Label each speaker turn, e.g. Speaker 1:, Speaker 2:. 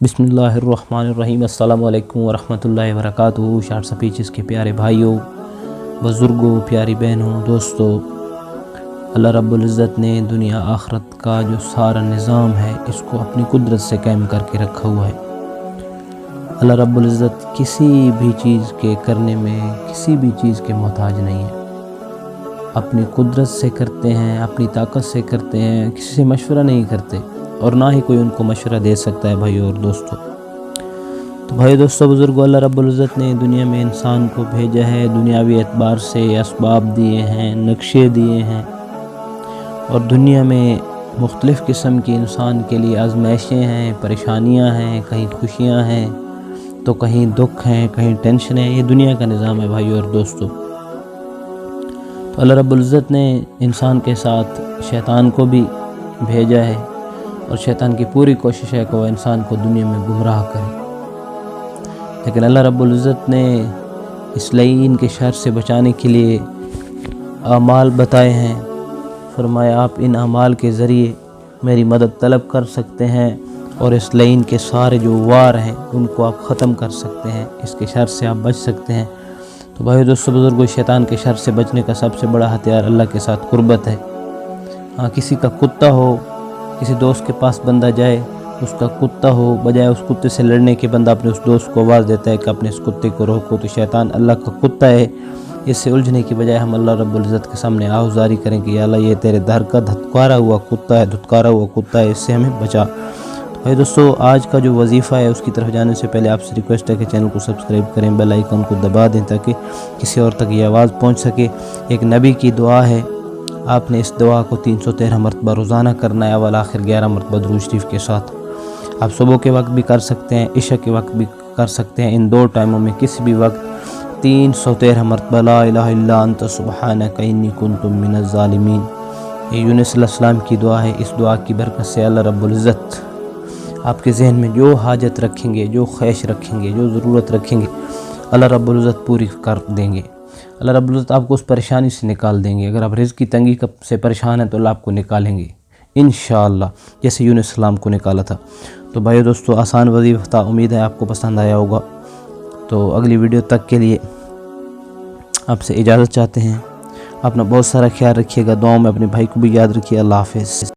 Speaker 1: بسم اللہ الرحمن الرحیم۔ السلام علیکم ورحمۃ اللہ وبرکاتہ۔ شارٹ سپیچز کے پیارے بھائیوں، بزرگوں، پیاری بہنوں، دوستوں، اللہ رب العزت نے دنیا آخرت کا جو سارا نظام ہے اس کو اپنی قدرت سے قائم کر کے رکھا ہوا ہے۔ اللہ رب العزت کسی بھی چیز کے کرنے میں کسی بھی چیز کے محتاج نہیں ہے، اپنی قدرت سے کرتے ہیں، اپنی طاقت سے کرتے ہیں، کسی سے مشورہ نہیں کرتے اور نہ ہی کوئی ان کو مشورہ دے سکتا ہے بھائیو اور دوستوں۔ تو بھائی دوستوں، بزرگوں، اللہ رب العزت نے دنیا میں انسان کو بھیجا ہے، دنیاوی اعتبار سے اسباب دیے ہیں، نقشے دیے ہیں، اور دنیا میں مختلف قسم کی انسان کے لیے آزمائشیں ہیں، پریشانیاں ہیں، کہیں خوشیاں ہیں تو کہیں دکھ ہیں، کہیں ٹینشن ہے۔ یہ دنیا کا نظام ہے بھائیو اور دوستوں۔ تو اللہ رب العزت نے انسان کے ساتھ شیطان کو بھی بھیجا ہے، اور شیطان کی پوری کوشش ہے کہ وہ انسان کو دنیا میں گمراہ کرے، لیکن اللہ رب العزت نے اس لعین کے شر سے بچانے کے لیے اعمال بتائے ہیں۔ فرمایا آپ ان اعمال کے ذریعے میری مدد طلب کر سکتے ہیں اور اس لعین کے سارے جو وار ہیں ان کو آپ ختم کر سکتے ہیں، اس کے شر سے آپ بچ سکتے ہیں۔ تو بھائی دوستو، بزرگوں، شیطان کے شر سے بچنے کا سب سے بڑا ہتھیار اللہ کے ساتھ قربت ہے۔ کسی کا کتا ہو، کسی دوست کے پاس بندہ جائے، اس کا کتا ہو، بجائے اس کتے سے لڑنے کے بندہ اپنے اس دوست کو آواز دیتا ہے کہ اپنے اس کتے کو روکو، تو شیطان اللہ کا کتا ہے، اس سے الجھنے کی بجائے ہم اللہ رب العزت کے سامنے آہوزاری کریں کہ یا اللہ یہ تیرے در کا دھتکارا ہوا کتا ہے، اس سے ہمیں بچا۔ تو بھائی دوستو، آج کا جو وظیفہ ہے اس کی طرف جانے سے پہلے آپ سے ریکویسٹ ہے کہ چینل کو سبسکرائب کریں، بیل آئیکن کو دبا دیں تاکہ کسی اور تک یہ آواز پہنچ سکے۔ ایک نبی کی دعا ہے، آپ نے اس دعا کو 313 مرتبہ روزانہ کرنا ہے، اول آخر 11 مرتبہ درود شریف کے ساتھ۔ آپ صبح کے وقت بھی کر سکتے ہیں، عشاء کے وقت بھی کر سکتے ہیں، ان دو ٹائموں میں کسی بھی وقت 313 مرتبہ لا الہ الا انت سبحانک انی کنت من الظالمین۔ یہ یونس علیہ السلام کی دعا ہے۔ اس دعا کی برکت سے اللہ رب العزت آپ کے ذہن میں جو حاجت رکھیں گے، جو خواہش رکھیں گے، جو ضرورت رکھیں گے، اللہ رب العزت پوری کر دیں گے۔ اللہ رب العزت آپ کو اس پریشانی سے نکال دیں گے۔ اگر آپ رزق کی تنگی سے پریشان ہیں تو اللہ آپ کو نکالیں گے انشاءاللہ، جیسے یونس علیہ السلام کو نکالا تھا۔ تو بھائی دوستو، آسان وظیفہ تھا، امید ہے آپ کو پسند آیا ہوگا۔ تو اگلی ویڈیو تک کے لیے آپ سے اجازت چاہتے ہیں۔ اپنا بہت سارا خیال رکھیے گا، دعاؤں میں اپنے بھائی کو بھی یاد رکھیے۔ اللہ حافظ۔